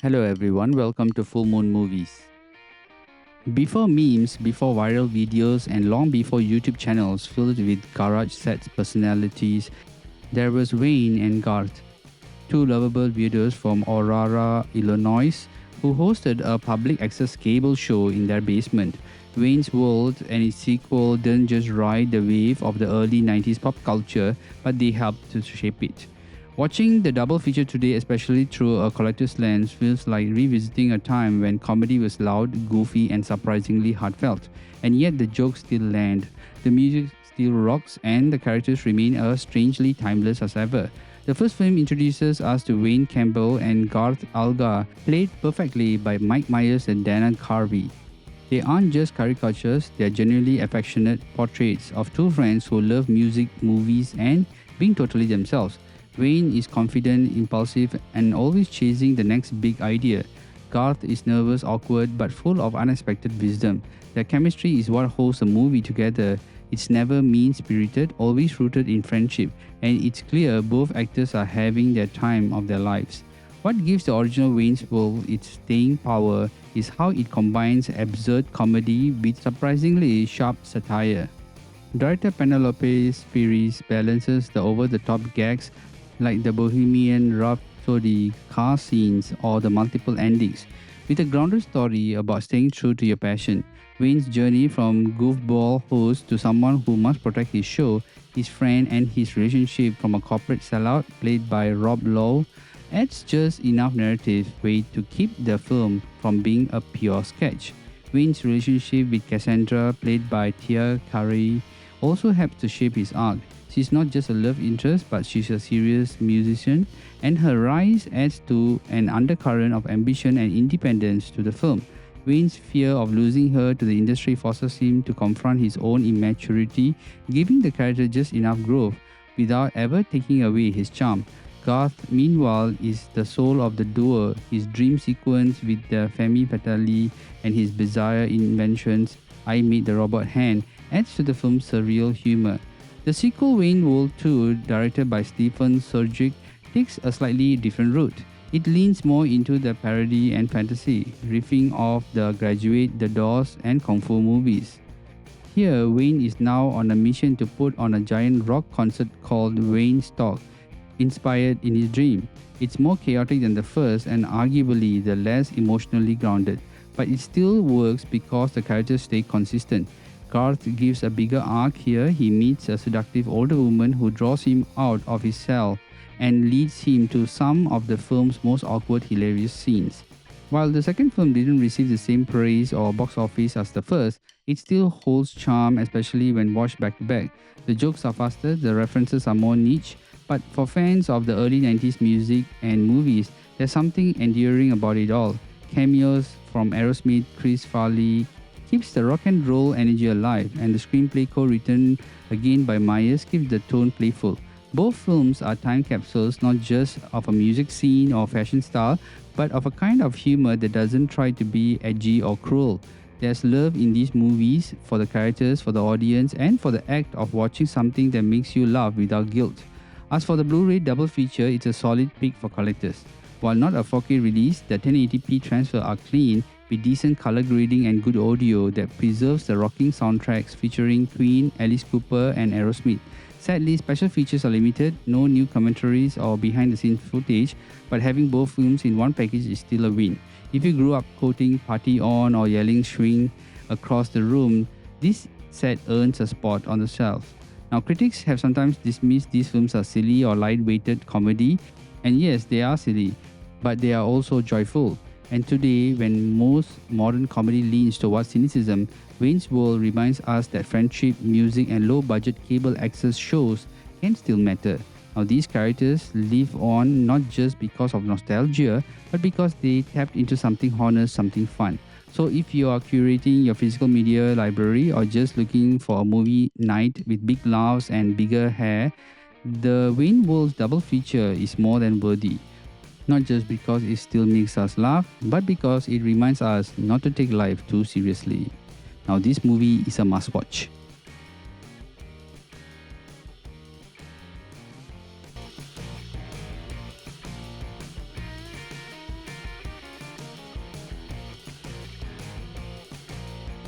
Hello everyone, welcome to Fullmoon Movies. Before memes, before viral videos, and long before YouTube channels filled with garage sets personalities, there was Wayne and Garth, two lovable weirdos from Aurora, Illinois, who hosted a public access cable show in their basement. Wayne's World and its sequel didn't just ride the wave of the early 90s pop culture, but they helped to shape it. Watching the double feature today, especially through a collector's lens, feels like revisiting a time when comedy was loud, goofy, and surprisingly heartfelt. And yet the jokes still land, the music still rocks, and the characters remain as strangely timeless as ever. The first film introduces us to Wayne Campbell and Garth Alga, played perfectly by Mike Myers and Dana Carvey. They aren't just caricatures, they are genuinely affectionate portraits of two friends who love music, movies, and being totally themselves. Wayne is confident, impulsive, and always chasing the next big idea. Garth is nervous, awkward, but full of unexpected wisdom. Their chemistry is what holds the movie together. It's never mean-spirited, always rooted in friendship, and it's clear both actors are having their time of their lives. What gives the original Wayne's World its staying power is how it combines absurd comedy with surprisingly sharp satire. Director Penelope Spheeris balances the over-the-top gags like the Bohemian Rhapsody car scenes or the multiple endings, with a grounded story about staying true to your passion. Wayne's journey from goofball host to someone who must protect his show, his friend, and his relationship from a corporate sellout played by Rob Lowe adds just enough narrative weight to keep the film from being a pure sketch. Wayne's relationship with Cassandra, played by Tia Carey, also helps to shape his arc. She's not just a love interest, but she's a serious musician, and her rise adds to an undercurrent of ambition and independence to the film. Wayne's fear of losing her to the industry forces him to confront his own immaturity, giving the character just enough growth without ever taking away his charm. Garth, meanwhile, is the soul of the duo. His dream sequence with the femme fatale and his bizarre inventions, I Made the Robot Hand, adds to the film's surreal humor. The sequel, Wayne World 2, directed by Stephen Surjik, takes a slightly different route. It leans more into the parody and fantasy, riffing off The Graduate, The Doors, and Kung Fu movies. Here, Wayne is now on a mission to put on a giant rock concert called Wayne's Talk, inspired in his dream. It's more chaotic than the first and arguably the less emotionally grounded, but it still works because the characters stay consistent. Garth gives a bigger arc here. He meets a seductive older woman who draws him out of his cell and leads him to some of the film's most awkward, hilarious scenes. While the second film didn't receive the same praise or box office as the first, it still holds charm, especially when watched back to back. The jokes are faster, the references are more niche, but for fans of the early 90s music and movies, there's something endearing about it all. Cameos from Aerosmith, Chris Farley keeps the rock and roll energy alive, and the screenplay co-written again by Myers keeps the tone playful. Both films are time capsules not just of a music scene or fashion style, but of a kind of humor that doesn't try to be edgy or cruel. There's love in these movies for the characters, for the audience, and for the act of watching something that makes you laugh without guilt. As for the Blu-ray double feature, it's a solid pick for collectors. While not a 4K release, the 1080p transfers are clean with decent color grading and good audio that preserves the rocking soundtracks featuring Queen, Alice Cooper, and Aerosmith. Sadly, special features are limited, no new commentaries or behind-the-scenes footage, but having both films in one package is still a win. If you grew up quoting "Party On" or yelling "Swing" across the room, this set earns a spot on the shelf. Now, critics have sometimes dismissed these films as silly or light-weighted comedy, and yes, they are silly, but they are also joyful. And today, when most modern comedy leans towards cynicism, Wayne's World reminds us that friendship, music, and low-budget cable access shows can still matter. Now, these characters live on not just because of nostalgia, but because they tapped into something honest, something fun. So if you are curating your physical media library or just looking for a movie night with big laughs and bigger hair, the Wayne World's double feature is more than worthy. Not just because it still makes us laugh, but because it reminds us not to take life too seriously. Now, this movie is a must watch.